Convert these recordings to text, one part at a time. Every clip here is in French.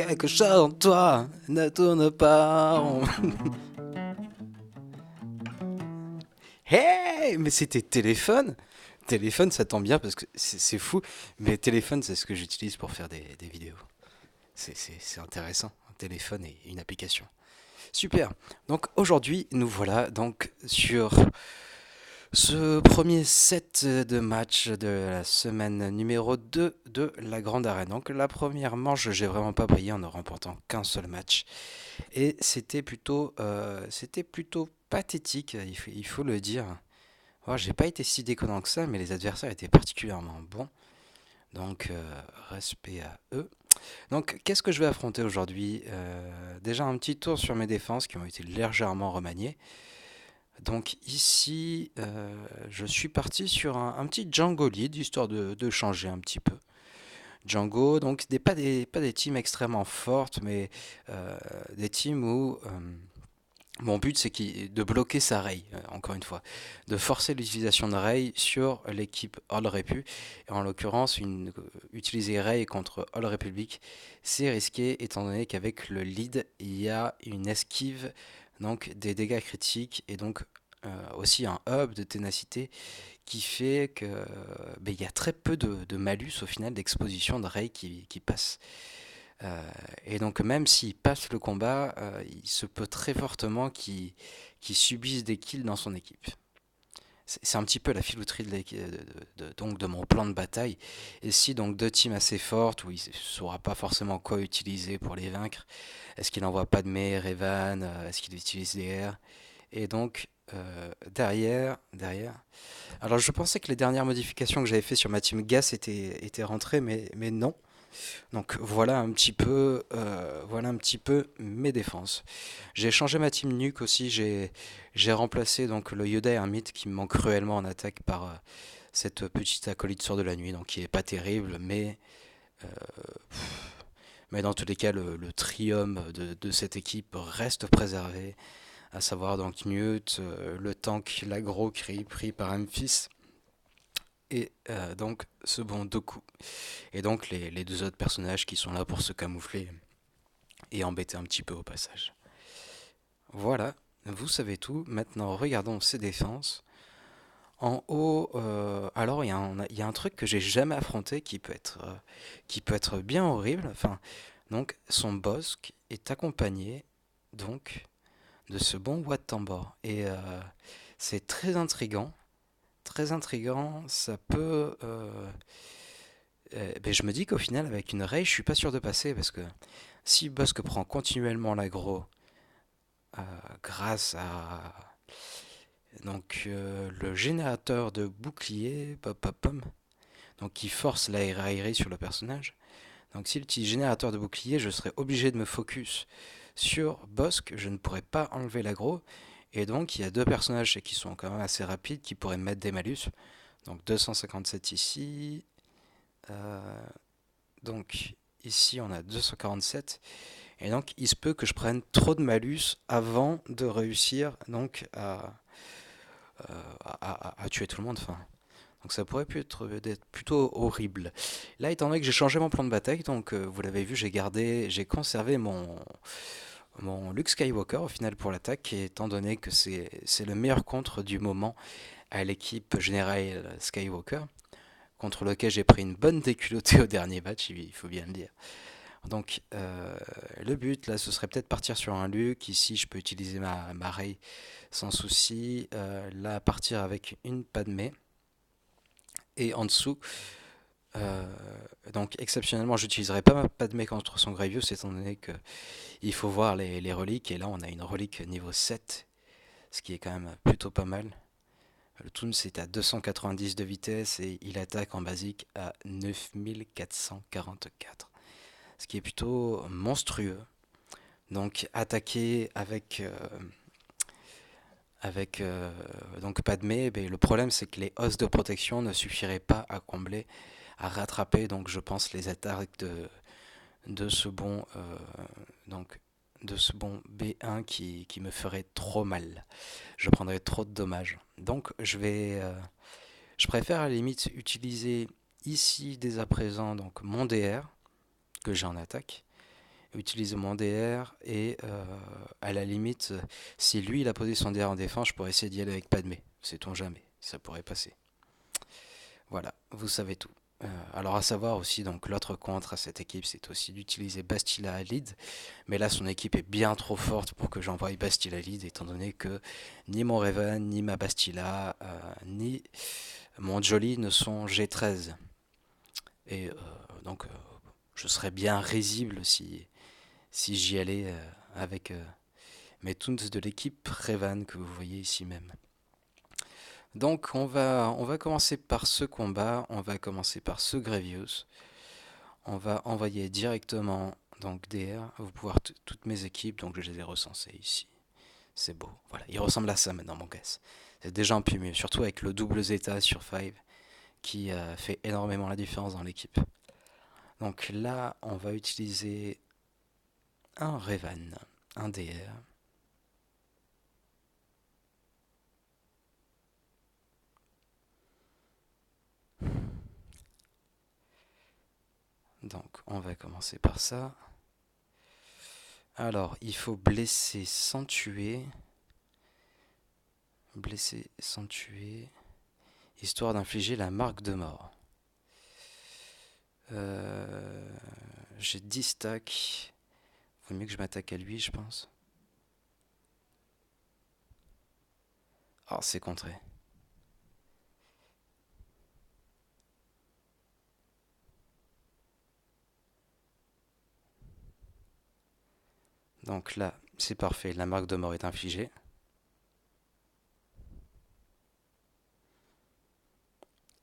quelque chose en toi ne tourne pas rond. Hey, mais c'était téléphone. Téléphone, ça tombe bien parce que c'est fou. Mais téléphone, c'est ce que j'utilise pour faire des vidéos. C'est intéressant. Un téléphone et une application. Super. Donc aujourd'hui, nous voilà donc sur ce premier set de match de la semaine numéro 2 de la Grande Arène. Donc la première manche, j'ai vraiment pas brillé en ne remportant qu'un seul match. Et c'était plutôt pathétique, il faut le dire. Oh, j'ai pas été si déconnant que ça, mais les adversaires étaient particulièrement bons. Donc respect à eux. Donc qu'est-ce que je vais affronter aujourd'hui? Déjà un petit tour sur mes défenses qui ont été légèrement remaniées. Donc ici, je suis parti sur un petit Django lead, histoire de changer un petit peu. Django, donc pas des teams extrêmement fortes, mais des teams où mon but c'est de bloquer sa Ray, encore une fois. De forcer l'utilisation de Ray sur l'équipe All Repu. Et en l'occurrence, utiliser Ray contre All Republic, c'est risqué étant donné qu'avec le lead, il y a une esquive, donc des dégâts critiques et donc aussi un hub de ténacité qui fait que ben, il y a très peu de malus au final d'exposition de Ray qui passe. Et donc même s'il passe le combat, il se peut très fortement qu'il subisse des kills dans son équipe. C'est un petit peu la filouterie donc de mon plan de bataille. Et si donc deux teams assez fortes, où il ne saura pas forcément quoi utiliser pour les vaincre, est-ce qu'il n'envoie pas de mer, Evan, est-ce qu'il utilise des R? Et donc derrière. Alors je pensais que les dernières modifications que j'avais fait sur ma team Gas étaient rentrées, mais non. Donc voilà un petit peu mes défenses. J'ai changé ma team nuke aussi. J'ai remplacé donc le Yoda Hermite qui me manque cruellement en attaque par cette petite acolyte sort de la nuit, donc qui est pas terrible, euh, mais dans tous les cas le trium de cette équipe reste préservé, à savoir donc Newt, le tank, l'agro pris par Memphis et donc ce bon Doku. Et donc les deux autres personnages qui sont là pour se camoufler et embêter un petit peu au passage. Voilà, vous savez tout. Maintenant, regardons ses défenses. En haut, alors il y a un truc que j'ai jamais affronté qui peut être bien horrible. Enfin, donc son boss est accompagné donc de ce bon Wat Tambor. Et c'est très intrigant. Très intrigant, ça peut. Ben, je me dis qu'au final, avec une Rey, je suis pas sûr de passer parce que si Bosque prend continuellement l'aggro euh, grâce à le générateur de bouclier, pop, pop, pom, donc qui force la raillerie sur le personnage. Donc s'il utilise générateur de bouclier, je serais obligé de me focus sur Bosque, je ne pourrais pas enlever l'aggro. Et donc il y a deux personnages qui sont quand même assez rapides qui pourraient mettre des malus. Donc 257 ici. Euh, donc ici on a 247. Et donc il se peut que je prenne trop de malus avant de réussir donc à tuer tout le monde. Enfin, donc ça pourrait être plutôt horrible. Là, étant donné que j'ai changé mon plan de bataille, donc vous l'avez vu, j'ai conservé mon Luke Skywalker au final pour l'attaque, étant donné que c'est le meilleur contre du moment à l'équipe générale Skywalker, contre lequel j'ai pris une bonne déculottée au dernier match, il faut bien le dire. Donc le but là, ce serait peut-être partir sur un Luke. Ici, je peux utiliser ma Rey sans souci. Là, partir avec une Padmé. Et en dessous, euh, donc exceptionnellement, j'utiliserai pas ma Padmé contre son Grievous, étant donné que il faut voir les reliques. Et là, on a une relique niveau 7, ce qui est quand même plutôt pas mal. Le Toon, c'est à 290 de vitesse et il attaque en basique à 9444, ce qui est plutôt monstrueux. Donc attaquer avec donc Padmé, ben, le problème c'est que les os de protection ne suffiraient pas à combler, à rattraper donc je pense les attaques de ce bon donc de ce bon B1 qui me ferait trop mal. Je prendrais trop de dommages. Donc je préfère à la limite utiliser ici dès à présent donc mon DR que j'ai en attaque utiliser mon DR et à la limite, si lui il a posé son DR en défense, je pourrais essayer d'y aller avec Padmé. Sait-on jamais, ça pourrait passer. Voilà, vous savez tout. Alors à savoir aussi, donc l'autre contre à cette équipe, c'est aussi d'utiliser Bastila à lead. Mais là, son équipe est bien trop forte pour que j'envoie Bastila à lead, étant donné que ni mon Raven, ni ma Bastila, ni mon Jolly ne sont G13. Et donc, je serais bien risible si j'y allais avec mes Toons de l'équipe Revan que vous voyez ici même. Donc on va commencer par ce combat, on va commencer par ce Grevious. On va envoyer directement donc DR, vous pouvez voir toutes mes équipes, donc je les ai recensées ici. C'est beau, voilà, il ressemble à ça maintenant mon gars. C'est déjà un peu mieux, surtout avec le double Zeta sur 5 qui fait énormément la différence dans l'équipe. Donc là, on va utiliser un Revan, un DR. Donc on va commencer par ça. Alors, il faut blesser sans tuer. Blesser sans tuer. Histoire d'infliger la marque de mort. Euh, j'ai 10 stacks. Vaut mieux que je m'attaque à lui, je pense. Oh, c'est contré. Donc là, c'est parfait. La marque de mort est infligée.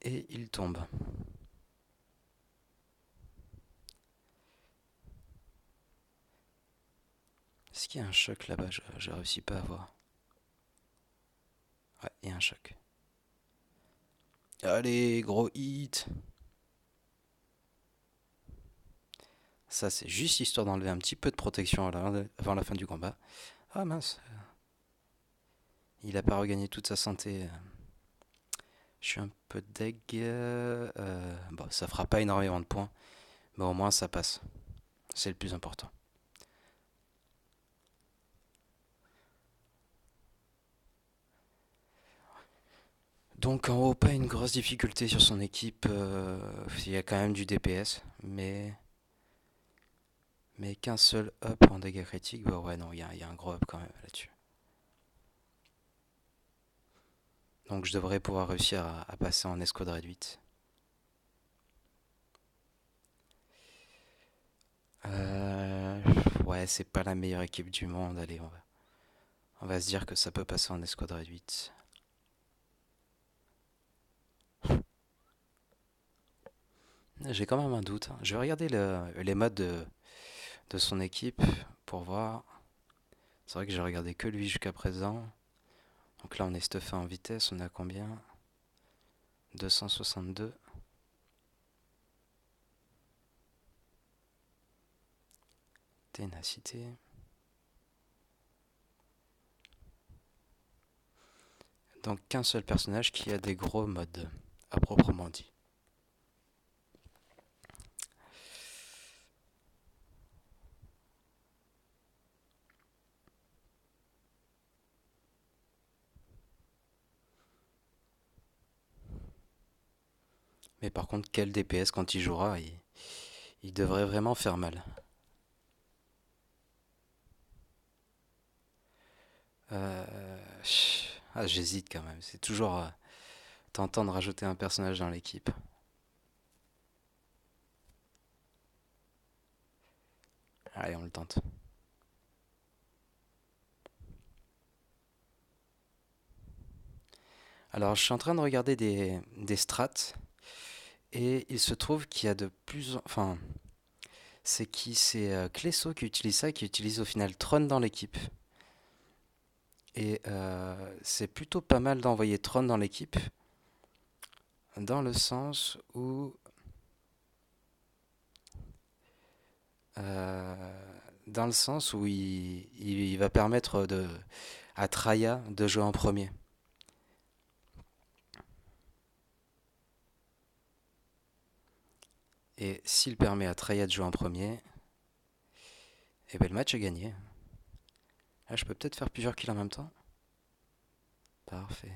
Et il tombe. Est-ce qu'il y a un choc là-bas? Je réussis pas à voir. Ouais, il y a un choc. Allez, gros hit. Ça, c'est juste histoire d'enlever un petit peu de protection avant la fin du combat. Ah mince. Il a pas regagné toute sa santé. Je suis un peu deg. Bon, ça fera pas énormément de points. Mais au moins, ça passe. C'est le plus important. Donc en haut, pas une grosse difficulté sur son équipe. Il y a quand même du DPS. Mais qu'un seul up en dégâts critiques. Bah ouais, non, il y a un gros up quand même là-dessus. Donc je devrais pouvoir réussir à passer en escouade réduite. Euh, ouais, c'est pas la meilleure équipe du monde. Allez, on va se dire que ça peut passer en escouade réduite. J'ai quand même un doute, hein. Je vais regarder les modes de son équipe pour voir. C'est vrai que j'ai regardé que lui jusqu'à présent. Donc là, on est stuffé en vitesse. On a combien? 262. Ténacité. Donc qu'un seul personnage qui a des gros modes, à proprement dit. Mais par contre, quel DPS quand il jouera, il devrait vraiment faire mal. J'hésite quand même. C'est toujours tentant de rajouter un personnage dans l'équipe. Allez, on le tente. Alors, je suis en train de regarder des strats et il se trouve qu'il y a de plus enfin, c'est Clesso qui utilise ça, qui utilise au final Tron dans l'équipe. Et c'est plutôt pas mal d'envoyer Tron dans l'équipe, dans le sens où il va permettre à Traya de jouer en premier. Et s'il permet à Traya de jouer en premier, Et ben le match est gagné. Là, je peux peut-être faire plusieurs kills en même temps. Parfait.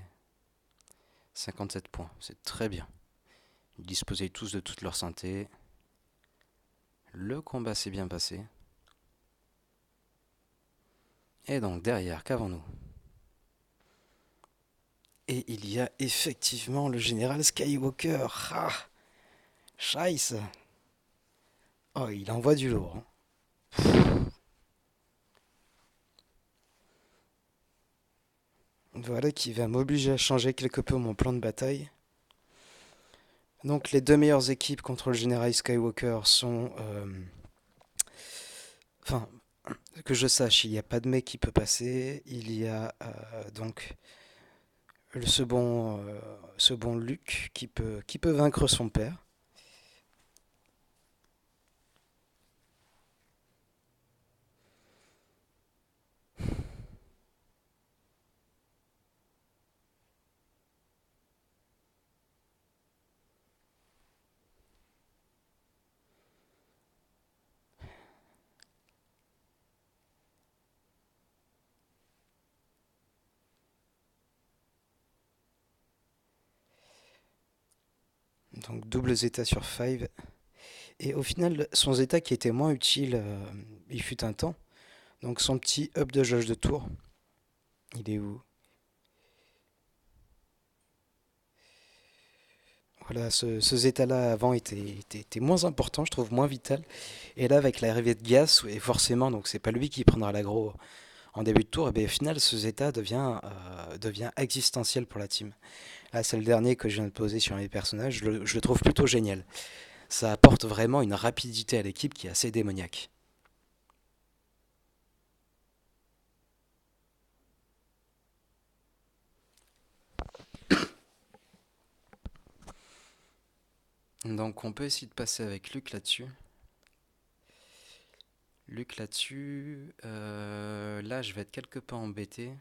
57 points, c'est très bien. Ils disposaient tous de toute leur santé. Le combat s'est bien passé. Et donc derrière, qu'avons-nous? Et il y a effectivement le général Skywalker. Ah, Scheiße. Oh, il envoie du lourd, hein. Voilà qui va m'obliger à changer quelque peu mon plan de bataille. Donc les deux meilleures équipes contre le général Skywalker sont... Enfin, que je sache, il n'y a pas de mec qui peut passer. Il y a donc ce bon Luke qui peut vaincre son père. Donc double Zeta sur 5. Et au final, son Zeta qui était moins utile, il fut un temps. Donc son petit up de jauge de tour, il est où? Voilà, ce Zeta-là avant était moins important, je trouve, moins vital. Et là, avec l'arrivée de Gas, et forcément, donc c'est pas lui qui prendra l'aggro en début de tour, et bien au final, ce Zeta devient existentiel pour la team. Là, c'est le dernier que je viens de poser sur mes personnages, je le trouve plutôt génial. Ça apporte vraiment une rapidité à l'équipe qui est assez démoniaque. Donc on peut essayer de passer avec Luc là-dessus. Luc là-dessus. Là, je vais être quelque peu embêté.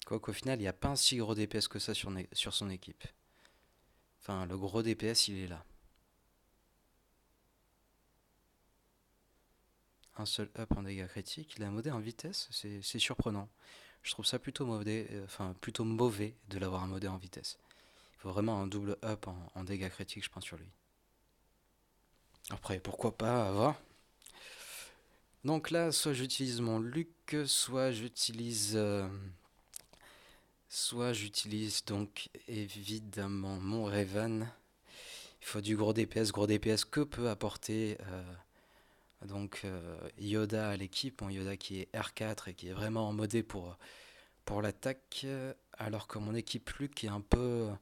Quoiqu'au final, il n'y a pas un si gros DPS que ça sur son équipe. Enfin, le gros DPS, il est là. Un seul up en dégâts critiques. Il a modé en vitesse, c'est surprenant. Je trouve ça plutôt mauvais, plutôt mauvais de l'avoir modé en vitesse. Il faut vraiment un double up en dégâts critiques, je pense, sur lui. Après, pourquoi pas avoir. Donc là, soit j'utilise mon Luc, soit j'utilise donc évidemment mon Raven. Il faut du gros DPS que peut apporter Yoda à l'équipe. Bon, Yoda qui est R4 et qui est vraiment modé pour l'attaque, alors que mon équipe Luc est un peu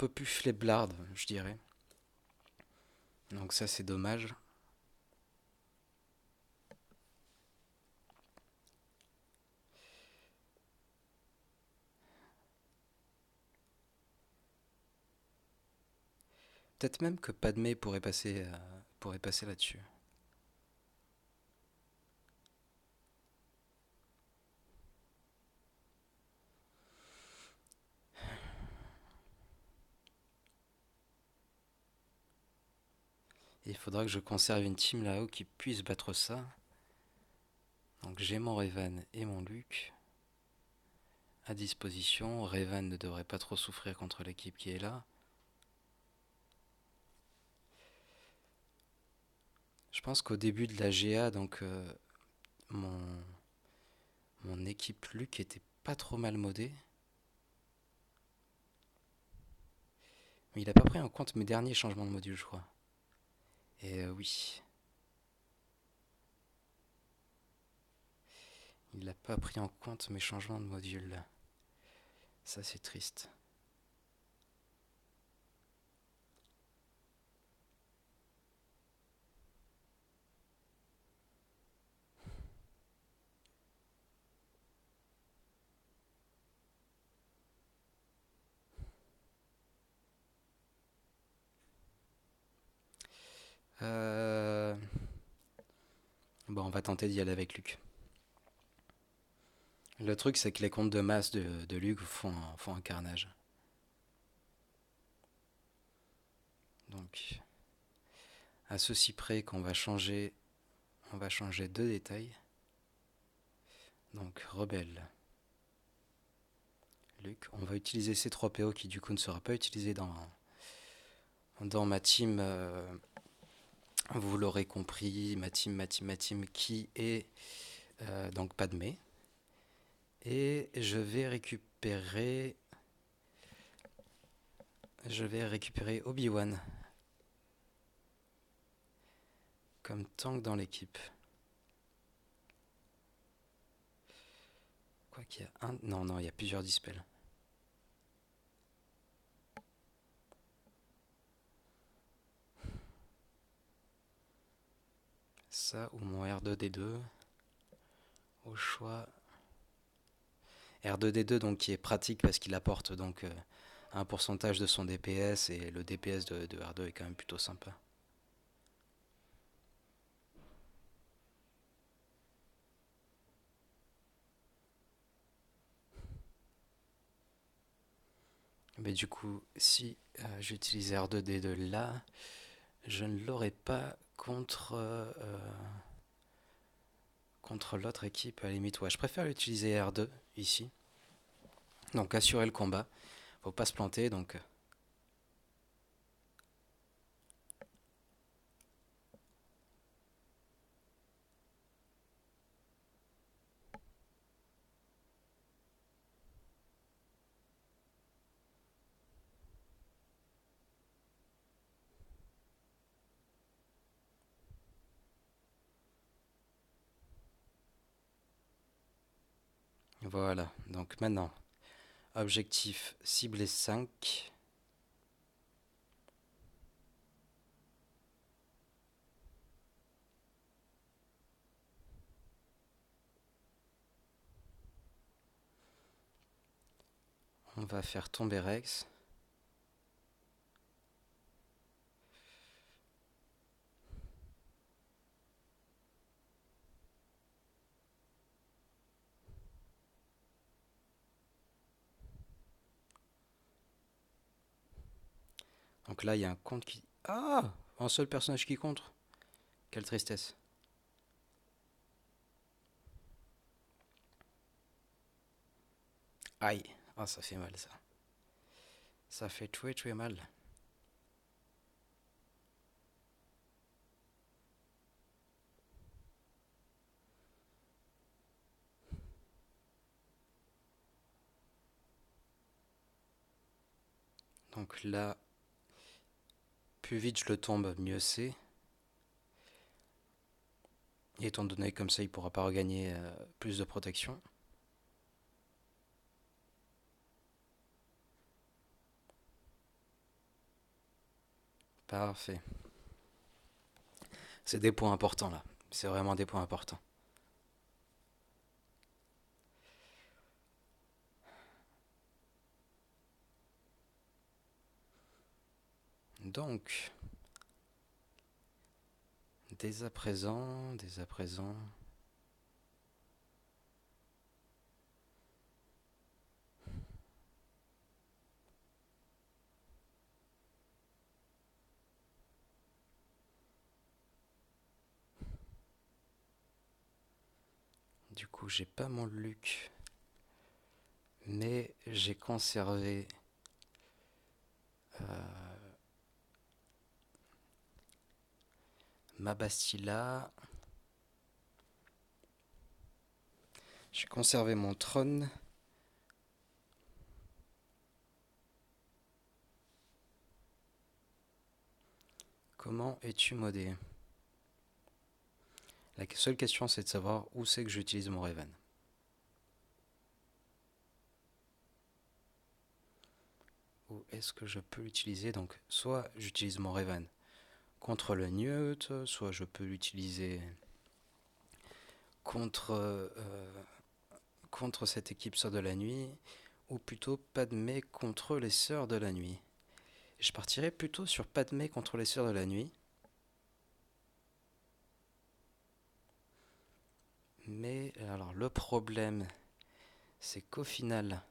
plus fléblarde, je dirais. Donc ça c'est dommage. Peut-être même que Padmé pourrait passer là-dessus. Il faudra que je conserve une team là-haut qui puisse battre ça. Donc j'ai mon Revan et mon Luke à disposition. Revan ne devrait pas trop souffrir contre l'équipe qui est là. Je pense qu'au début de la GA, mon, mon équipe Luke était pas trop mal modée. Mais il a pas pris en compte mes derniers changements de module, je crois. Et oui, il n'a pas pris en compte mes changements de module. Ça c'est triste. Euh, Bon, on va tenter d'y aller avec Luc. Le truc, c'est que les comptes de masse de Luc font un carnage. Donc, à ceci près on va changer deux détails. Donc, rebelle. Luc, on va utiliser C3PO qui du coup ne sera pas utilisé dans ma team. Vous l'aurez compris, ma team qui est donc Padmé. Et je vais récupérer Obi-Wan comme tank dans l'équipe. Quoi qu'il y a un... Non, non, il y a plusieurs dispels. Ça ou mon R2D2 au choix. R2D2 donc qui est pratique parce qu'il apporte donc un pourcentage de son DPS et le DPS de R2 est quand même plutôt sympa. Mais du coup, si j'utilise R2D2 là, je ne l'aurai pas contre l'autre équipe à la limite. Ouais, je préfère utiliser R2 ici. Donc assurer le combat. Faut pas se planter donc. Voilà, donc maintenant, objectif ciblé 5. On va faire tomber Rex. Donc là, il y a un compte qui... Ah! Un seul personnage qui compte. Quelle tristesse. Aïe. Ah, ça fait mal ça. Ça fait très très mal. Donc là, plus vite je le tombe, mieux c'est. Et étant donné comme ça, il pourra pas regagner plus de protection. Parfait. C'est des points importants là. C'est vraiment des points importants. Donc, dès à présent, du coup, j'ai pas mon Luc, mais j'ai conservé ma Bastilla. J'ai conservé mon trône. Comment es-tu modé? La seule question, c'est de savoir où c'est que j'utilise mon Raven. Où est-ce que je peux l'utiliser? Donc, soit j'utilise mon Raven contre le Newt, soit je peux l'utiliser contre, contre cette équipe Sœurs de la Nuit, ou plutôt Padmé contre les Sœurs de la Nuit. Je partirais plutôt sur Padmé contre les Sœurs de la Nuit. Mais alors le problème, c'est qu'au final,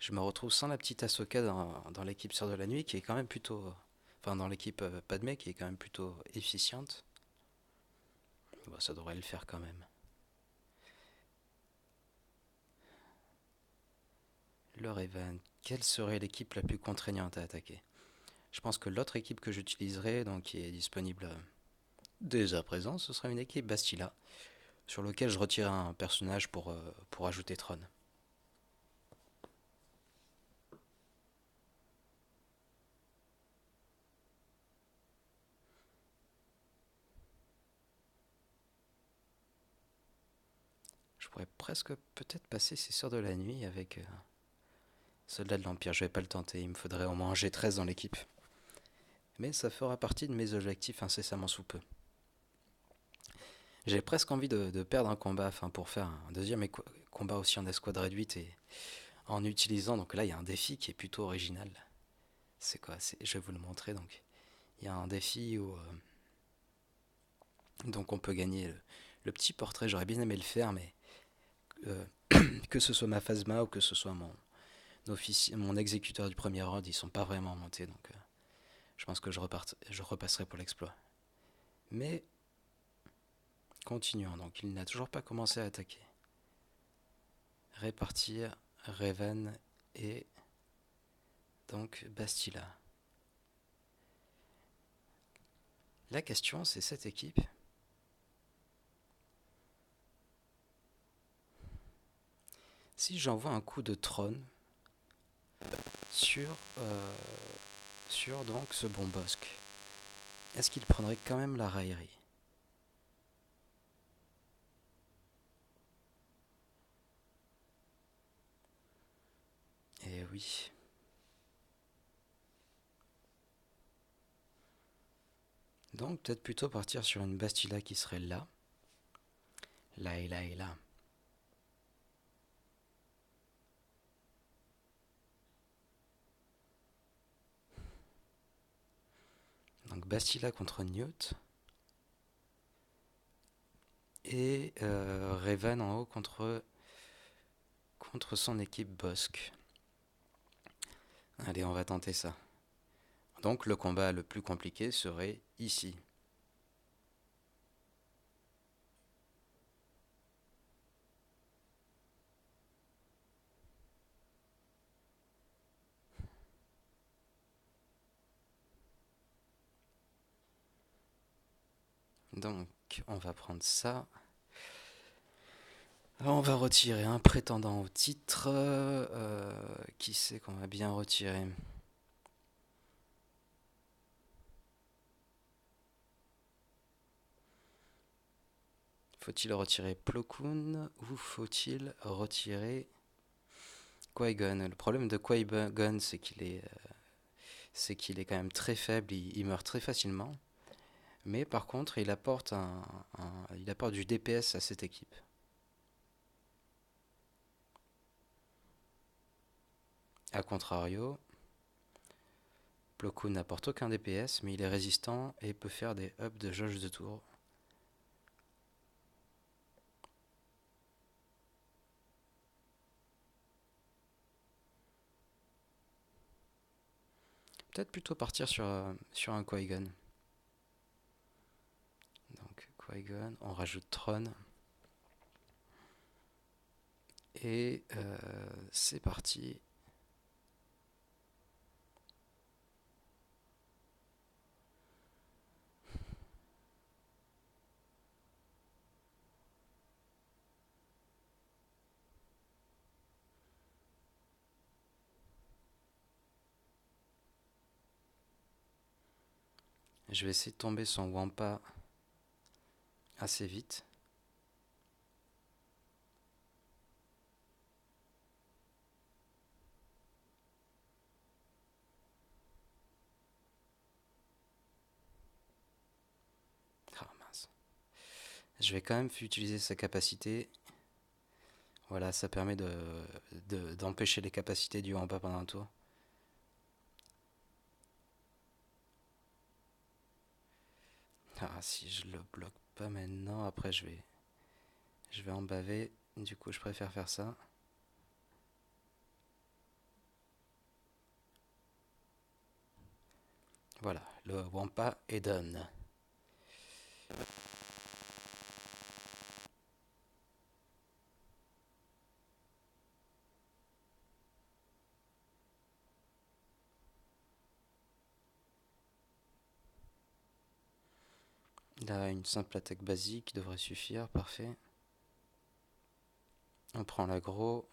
je me retrouve sans la petite Ahsoka dans l'équipe Sœur de la Nuit, qui est quand même plutôt... Enfin, dans l'équipe Padmé, qui est quand même plutôt efficiente. Bon, ça devrait le faire quand même. Le Raven, quelle serait l'équipe la plus contraignante à attaquer? Je pense que l'autre équipe que j'utiliserai, donc qui est disponible dès à présent, ce sera une équipe Bastila, sur lequel je retire un personnage pour ajouter Tron. Je pourrais presque peut-être passer ces Sœurs de la Nuit avec Soldats de l'Empire. Je vais pas le tenter, il me faudrait au moins un G13 dans l'équipe. Mais ça fera partie de mes objectifs incessamment sous peu. J'ai presque envie de perdre un combat enfin, pour faire un deuxième combat aussi en escouade réduite et en utilisant. Donc là, il y a un défi qui est plutôt original. C'est quoi? Je vais vous le montrer. Donc, il y a un défi où donc on peut gagner le petit portrait. J'aurais bien aimé le faire, mais euh, que ce soit ma phasma ou que ce soit mon exécuteur du premier ordre, ils sont pas vraiment montés. Donc, je pense que je repasserai pour l'exploit. Mais continuons. Donc, il n'a toujours pas commencé à attaquer. Répartir Raven et donc Bastila. La question, c'est cette équipe. Si j'envoie un coup de trône sur, euh, sur donc ce bon bosque, est-ce qu'il prendrait quand même la raillerie? Eh oui. Donc peut-être plutôt partir sur une Bastila qui serait là. Là et là et là. Donc Bastila contre Newt. Et Revan en haut contre son équipe Bosque. Allez, on va tenter ça. Donc le combat le plus compliqué serait ici. Donc on va prendre ça. Alors, on va retirer un prétendant au titre. Qui c'est qu'on va bien retirer? Faut-il retirer Plo Koon ou faut-il retirer Qui-Gon? Le problème de Qui-Gon, c'est qu'il est quand même très faible, il meurt très facilement. Mais par contre, il apporte du DPS à cette équipe. A contrario, Plo Koon n'apporte aucun DPS, mais il est résistant et peut faire des ups de jauge de tour. Peut-être plutôt partir sur un Qui-Gon. Donc Qui-Gon, on rajoute Tron. Et c'est parti. Je vais essayer de tomber son Wampa assez vite. Ah mince. Je vais quand même utiliser sa capacité. Voilà, ça permet d'empêcher les capacités du Wampa pendant un tour. Ah, si je le bloque pas maintenant, après je vais Je vais en baver. Du coup, je préfère faire ça. Voilà, le Wampa est done. Là, une simple attaque basique devrait suffire, parfait. On prend l'aggro.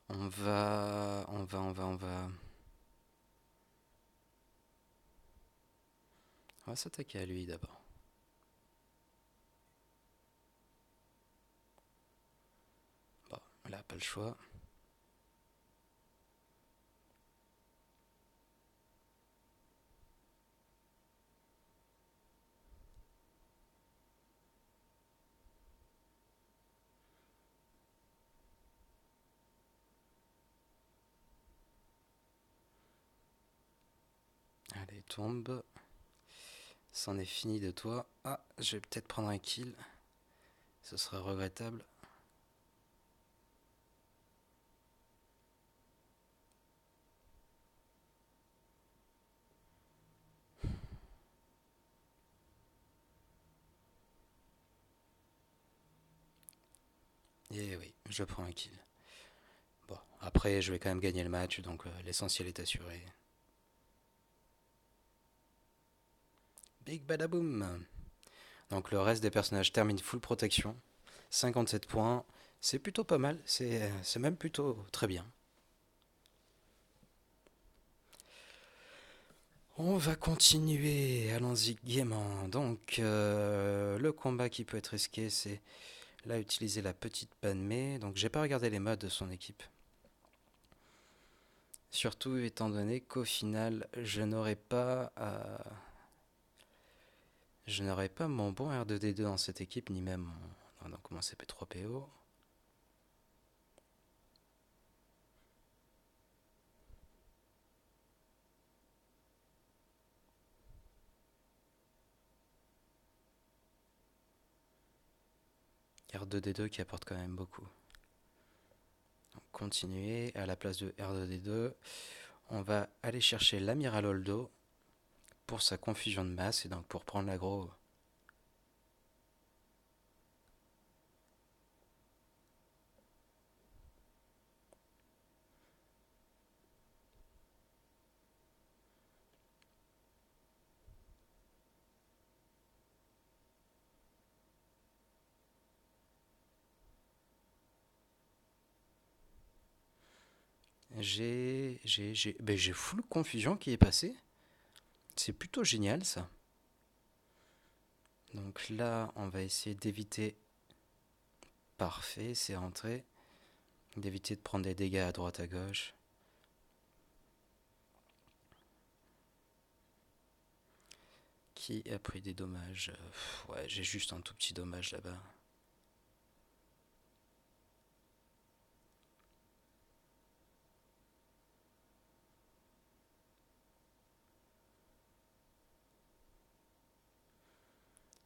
On va. On va s'attaquer à lui d'abord. Bon, là, pas le choix. Allez, tombe. C'en est fini de toi. Ah, je vais peut-être prendre un kill. Ce serait regrettable. Et oui, je prends un kill. Bon, après, je vais quand même gagner le match, donc l'essentiel est assuré. Big badaboom. Donc le reste des personnages termine full protection. 57 points. C'est plutôt pas mal. C'est même plutôt très bien. On va continuer. Allons-y gaiement. Donc le combat qui peut être risqué, c'est là utiliser la petite Padmé. Donc j'ai pas regardé les modes de son équipe. Surtout étant donné qu'au final, je n'aurais pas mon bon R2D2 dans cette équipe, ni même mon CP3PO. R2D2 qui apporte quand même beaucoup. Donc, continuer. À la place de R2D2, on va aller chercher l'amiral Holdo pour sa confusion de masse et donc pour prendre l'aggro. J'ai full confusion qui est passé. C'est plutôt génial ça. Donc là, on va essayer d'éviter. Parfait, c'est rentré. D'éviter de prendre des dégâts à droite à gauche. Qui a pris des dommages? Ouais, j'ai juste un tout petit dommage là-bas.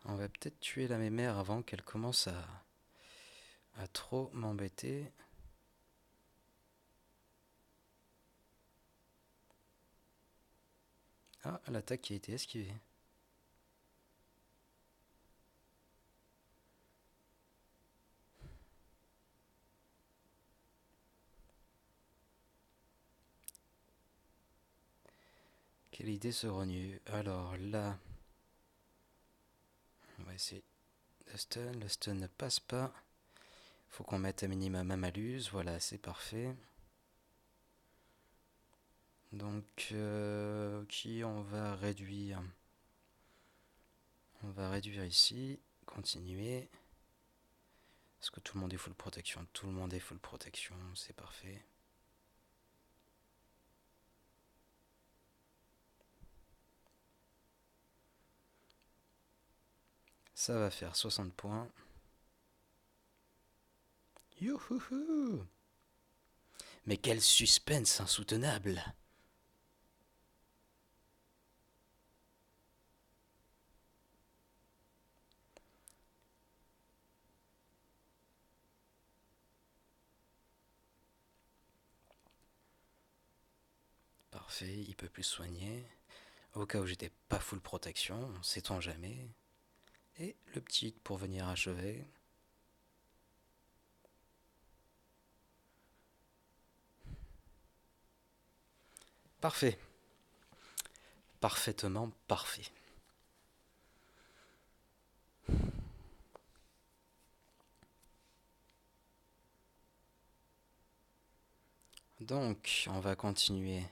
On va peut-être tuer la mémère avant qu'elle commence à trop m'embêter. Ah, l'attaque qui a été esquivée. Quelle idée saugrenue. Alors là, on va essayer le stun. Le stun ne passe pas. Faut qu'on mette un minimum un malus. Voilà, c'est parfait. Donc, qui on va réduire? On va réduire ici. Continuer. Est-ce que tout le monde est full protection? Tout le monde est full protection, c'est parfait. Ça va faire 60 points. Youhouhou! Mais quel suspense insoutenable! Parfait, il peut plus soigner. Au cas où j'étais pas full protection, sait-on jamais. Et le petit hit pour venir achever. Parfait. Parfaitement parfait. Donc, on va continuer.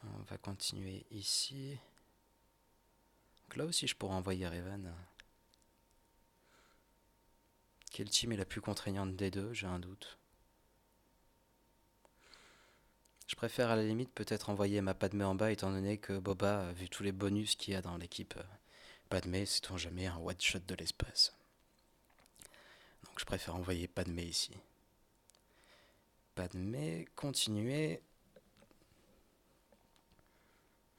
On va continuer ici. Donc là aussi, je pourrais envoyer Revan. Quelle team est la plus contraignante des deux? J'ai un doute. Je préfère à la limite peut-être envoyer ma Padmé en bas, étant donné que Boba, vu tous les bonus qu'il y a dans l'équipe Padmé, sait-on jamais un one-shot de l'espace. Donc je préfère envoyer Padmé ici. Padmé, continuer.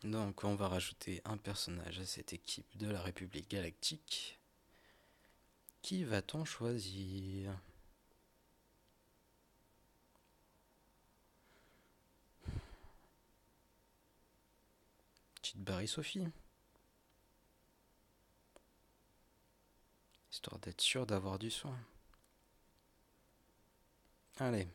Donc on va rajouter un personnage à cette équipe de la République Galactique. Qui va-t-on choisir? Petite Barry Sophie. Histoire d'être sûr d'avoir du soin. Allez.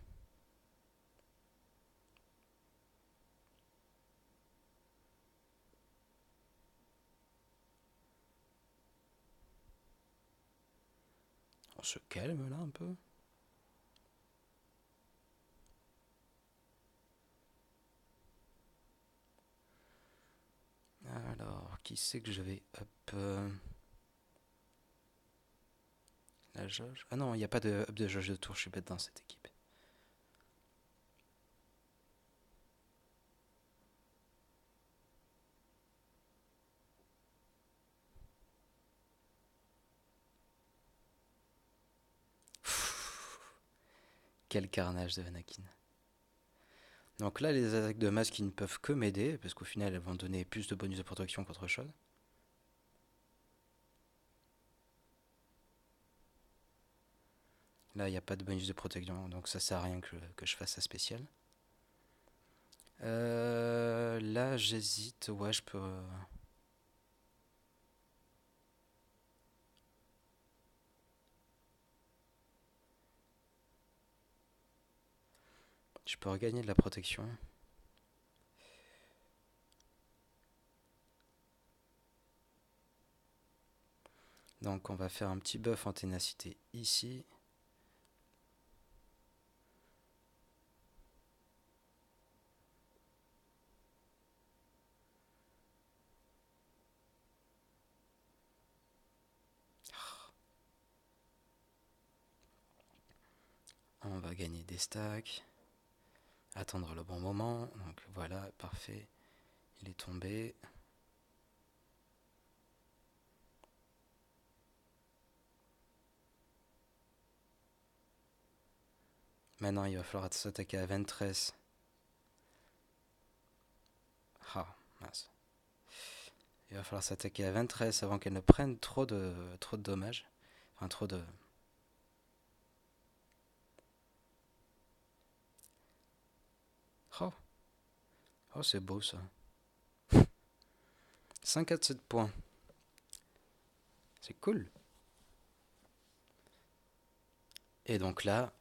On se calme là un peu. Alors, qui c'est que je vais up la jauge? Ah non, il n'y a pas de up de jauge de tour, je suis bête dans cette équipe. Quel carnage de Anakin. Donc là, les attaques de masse qui ne peuvent que m'aider, parce qu'au final, elles vont donner plus de bonus de protection qu'autre chose. Là, il n'y a pas de bonus de protection, donc ça sert à rien que je fasse ça spécial. Là, j'hésite. Ouais, je peux. Je peux regagner de la protection. Donc, on va faire un petit buff en ténacité ici. On va gagner des stacks. Attendre le bon moment. Donc voilà, parfait. Il est tombé. Maintenant, il va falloir s'attaquer à Ventress. Ah, mince. Il va falloir s'attaquer à Ventress avant qu'elle ne prenne trop de dommages. Enfin, trop de... Oh, oh c'est beau ça. 5 à 7 points. C'est cool. Et donc là,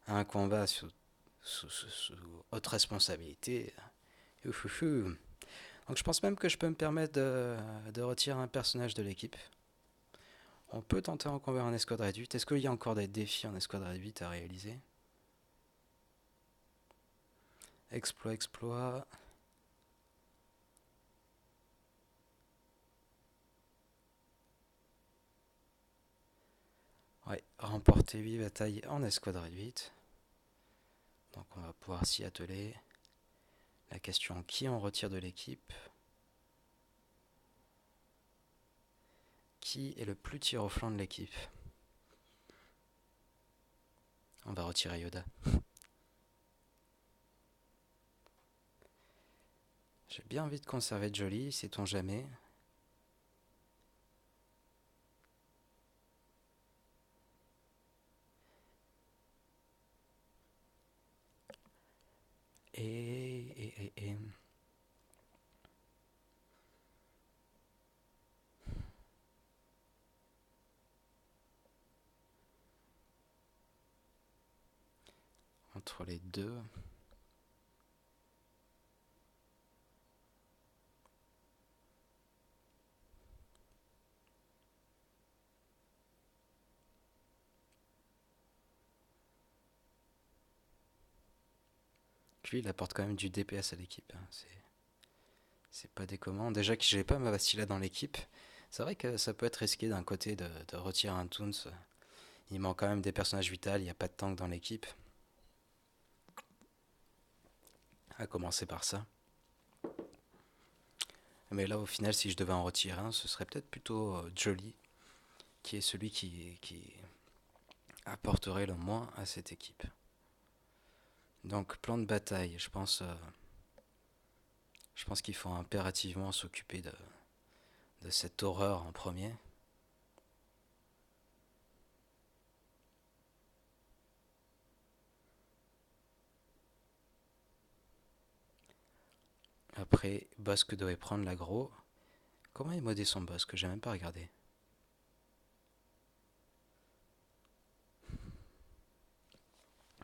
un combat sous haute responsabilité. Ouhouhou. Donc je pense même que je peux me permettre de retirer un personnage de l'équipe. On peut tenter un combat en escouade réduite. Est-ce qu'il y a encore des défis en escouade réduite à réaliser? Exploit, exploit. Ouais, remporter 8 batailles en escouade réduite. Donc on va pouvoir s'y atteler. La question, qui on retire de l'équipe? Qui est le plus tir au flanc de l'équipe? On va retirer Yoda. J'ai bien envie de conserver Jolly, sait-on jamais. Et et entre les deux. Lui, il apporte quand même du DPS à l'équipe, hein. C'est pas déconnant. Déjà que j'ai pas ma Bastila dans l'équipe, c'est vrai que ça peut être risqué d'un côté de retirer un Toons. Il manque quand même des personnages vitaux, il n'y a pas de tank dans l'équipe. À commencer par ça. Mais là, au final, si je devais en retirer un, ce serait peut-être plutôt Jolly, qui est celui qui apporterait le moins à cette équipe. Donc, plan de bataille, je pense qu'il faut impérativement s'occuper de cette horreur en premier. Après, boss que devait prendre l'aggro. Comment est modé son boss que j'ai même pas regardé.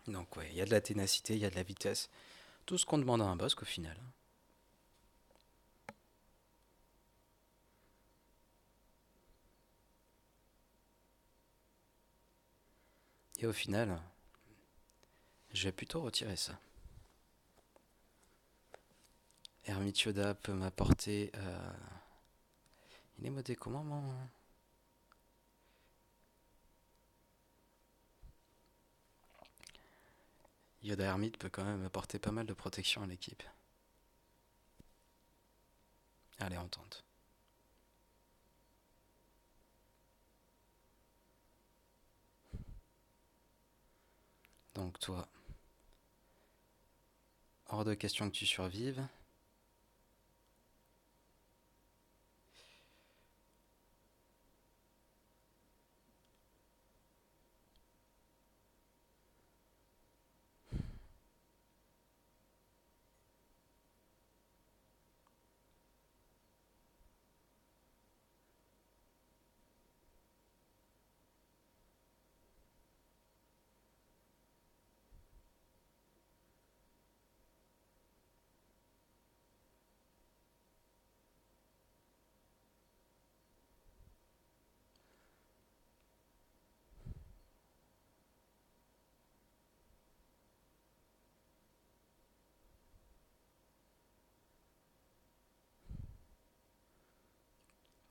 Donc ouais, il y a de la ténacité, il y a de la vitesse. Tout ce qu'on demande à un boss au final. Et au final, je vais plutôt retirer ça. Hermite Yoda peut m'apporter... Il est modé comment mon... Yoda Hermite peut quand même apporter pas mal de protection à l'équipe. Allez, on tente. Donc toi, hors de question que tu survives.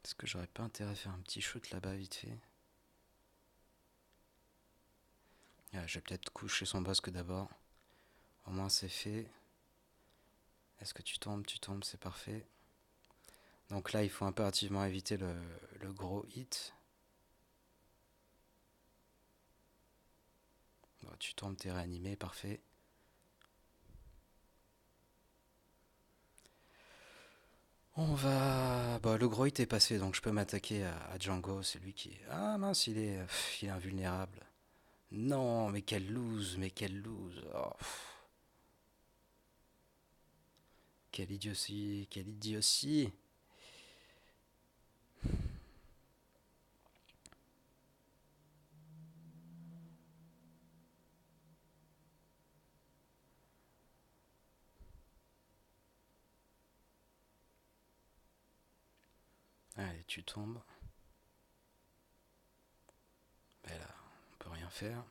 Est-ce que j'aurais pas intérêt à faire un petit shoot là-bas vite fait? Je vais peut-être coucher son boss que d'abord. Au moins c'est fait. Est-ce que tu tombes, c'est parfait. Donc là, il faut impérativement éviter le gros hit. Bon, tu tombes, t'es réanimé, parfait. On va... Bon, le gros hit est passé, donc je peux m'attaquer à Django. C'est lui qui... Ah mince, il est invulnérable. Non, mais quelle lose, mais quelle lose. Oh, quelle idiotie, quelle idiotie. Allez, tu tombes. Ben là, on peut rien faire.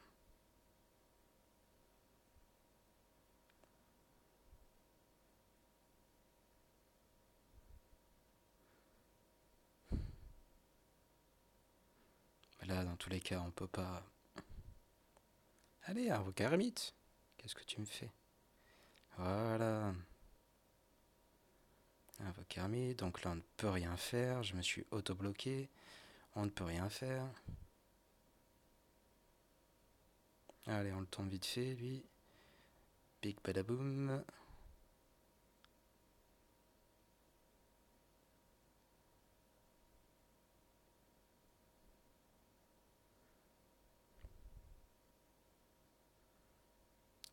Là, dans tous les cas, on peut pas... Allez, avocat ermite. Qu'est-ce que tu me fais? Voilà. Avocat ermite, donc là, on ne peut rien faire. Je me suis auto-bloqué. On ne peut rien faire. Allez, on le tombe vite fait, lui. Big badaboom.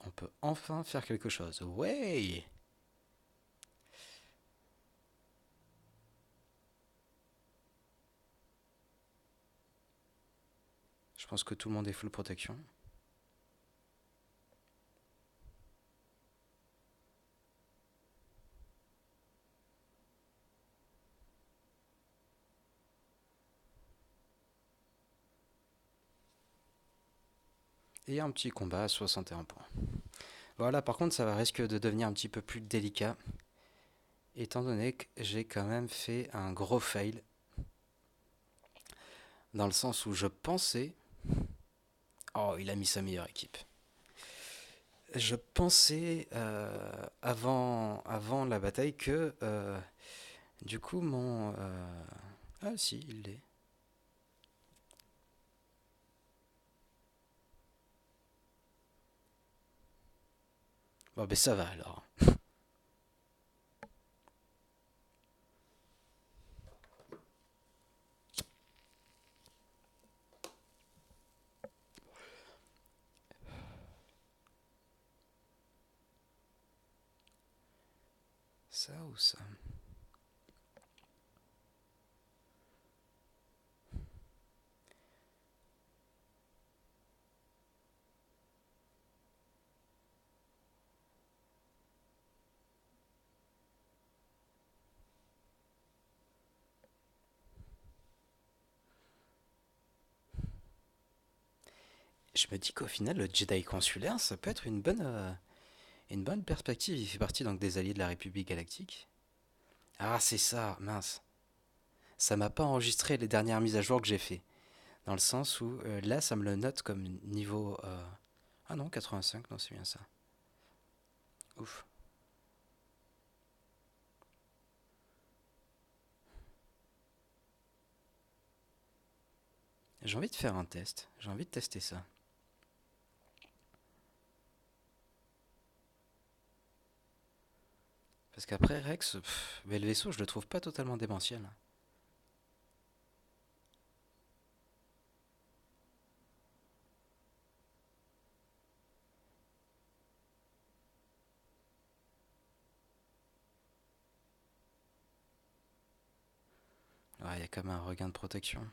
On peut enfin faire quelque chose. Ouais! Je pense que tout le monde est full protection. Et un petit combat à 61 points. Voilà, par contre, ça va risque de devenir un petit peu plus délicat, étant donné que j'ai quand même fait un gros fail, dans le sens où je pensais... Oh, il a mis sa meilleure équipe. Je pensais avant la bataille que du coup mon... Ah si, il l'est. Bon ben ça va alors. Ça ou ça? Je me dis qu'au final le Jedi consulaire ça peut être une bonne perspective. Il fait partie donc des alliés de la République galactique. Ah c'est ça, mince. Ça m'a pas enregistré les dernières mises à jour que j'ai fait. Dans le sens où là ça me le note comme niveau... Ah non, 85, non c'est bien ça. Ouf. J'ai envie de faire un test. J'ai envie de tester ça. Parce qu'après Rex, mais le vaisseau je le trouve pas totalement démentiel. Ouais, il y a quand même un regain de protection.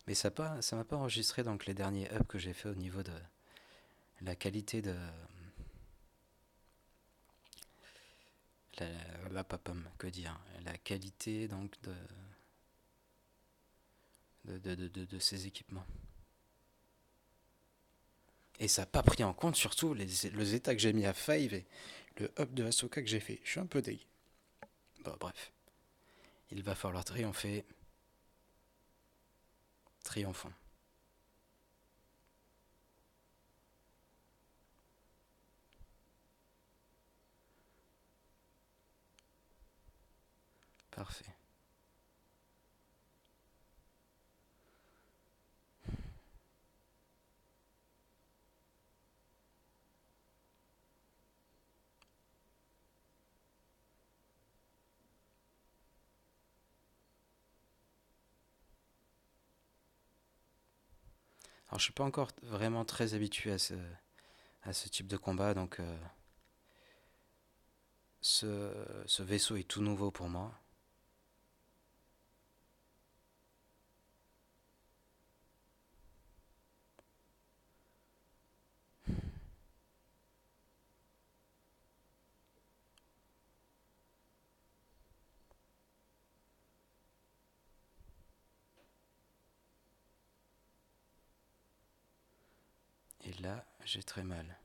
Mais ça m'a pas enregistré donc les derniers ups que j'ai fait au niveau de la qualité de la papam, que dire, la qualité donc de ces équipements. Et ça n'a pas pris en compte surtout les états que j'ai mis à Five et le up de Ahsoka que j'ai fait. Je suis un peu deg. Bon, bref. Il va falloir triompher. Triomphant. Parfait. Alors je suis pas encore vraiment très habitué à ce type de combat, donc ce vaisseau est tout nouveau pour moi. Et là, j'ai très mal.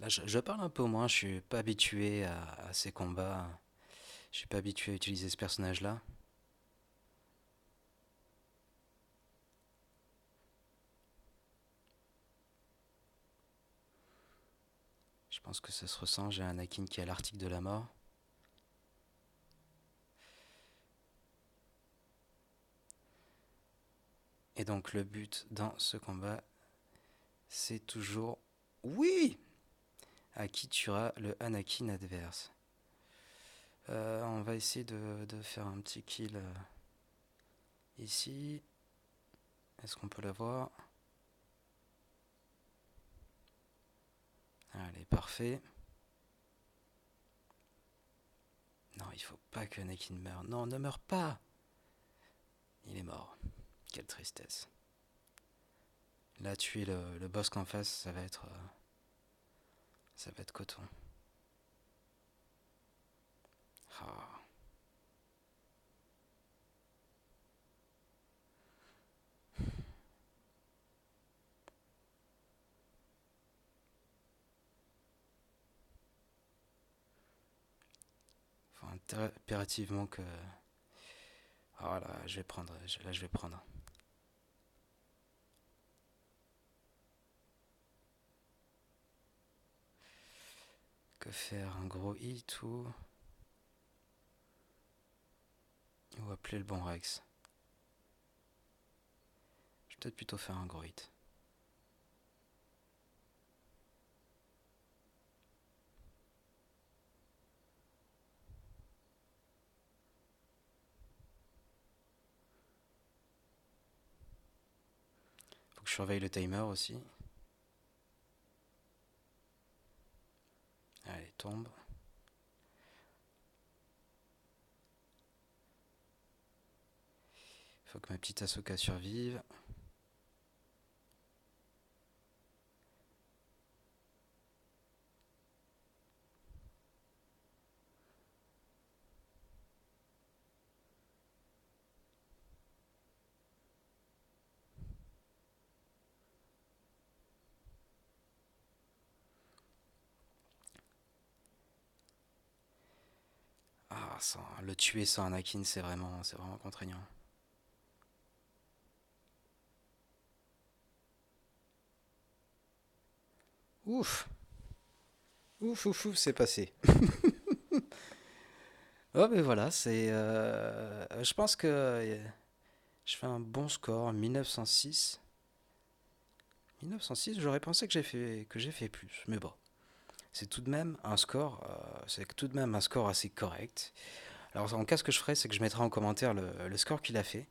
Là, je parle un peu moins, je suis pas habitué à ces combats. Je suis pas habitué à utiliser ce personnage-là. pense que ça se ressent. J'ai un Anakin qui est à l'article de la mort. Et donc le but dans ce combat, c'est toujours... Oui! À qui tuera le Anakin adverse. On va essayer de faire un petit kill ici. Est-ce qu'on peut l'avoir? Allez, parfait. Non, il faut pas que Anakin meure. Non, ne meure pas! Il est mort. Quelle tristesse. Là, tuer le boss qu'en face, ça va être coton. Ah. Faut impérativement que... Oh là, je vais prendre. Là, je vais prendre. Que faire? Un gros hit ou appeler le bon Rex? Je vais peut-être plutôt faire un gros hit. Faut que je surveille le timer aussi. Allez, tombe. Faut que ma petite Ahsoka survive. Ah, le tuer sans Anakin, c'est vraiment contraignant. Ouf, ouf, ouf, ouf, c'est passé. Oh, mais voilà, je pense que je fais un bon score, 1906. 1906, j'aurais pensé que j'ai fait plus, mais bon. C'est tout de même un score, c'est tout de même un score assez correct. Alors en cas, ce que je ferai, c'est que je mettrai en commentaire le score qu'il a fait.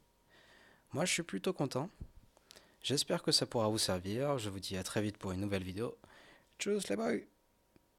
Moi, je suis plutôt content. J'espère que ça pourra vous servir. Je vous dis à très vite pour une nouvelle vidéo. Tchuss les boys!